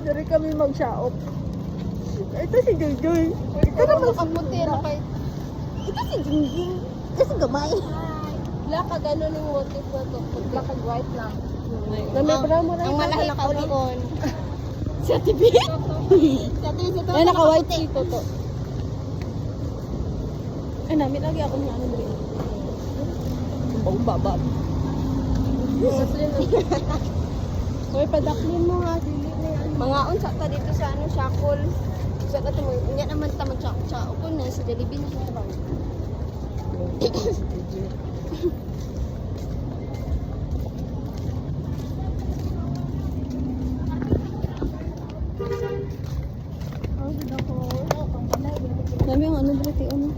Dari kami mag-shop. Ito si Joy. Ito naman Ang muti na kay... Ito si Jingjing. Ito si Gamay. Black ka gano'n yung motif na to. Black and white lang. Na may brown mo Ang malahi pa ulion. Si Ate B. Si Ate B, Ay, naka-white si Toto. Ay, namin lagi ako ng ano dito. Ang baba. Uy, padaklin mo nga. Dili na yan. Mga unsa ta dito sa ano, Shakol. Sa ka tumo, nga naman ta mag-chao ko na sa Jollibee na siya ba. Dami ang ano dito, ano.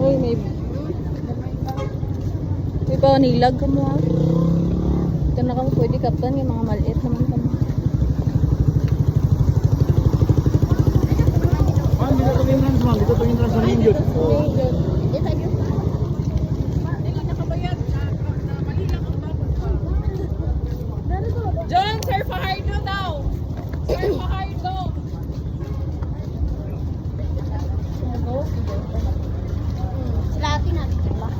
Uy, may pa nilag ka mo ha. Ito na kami pwede kaptan yung mga maliit naman kami. Hindi na kami trans, ma'am. Dito kami trans sa main yun. John, Sir Fajardo daw! Sir Fajardo! Sila atin natin ba?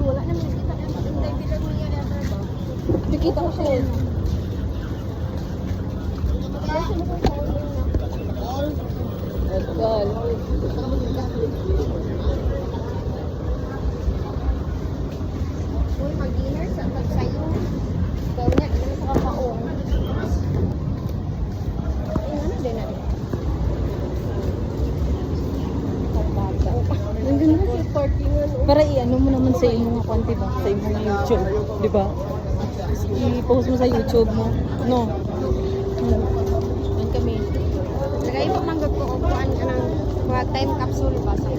Wala naman kita na maganda yung bilang niya na ba? Nakita ko siya. Agol. Uy, mag-dinner sa pagsayo. Ikaw niya, ito na sa kapaong. Ay, ano din natin? Nandun na si parking ano. Para i-ano mo naman sa iyong account, diba? Sa iyong YouTube, diba? I-post mo sa YouTube mo. No? Yan kami. Lagay mo manggod ko upuan ka ng mga time capsule ba sa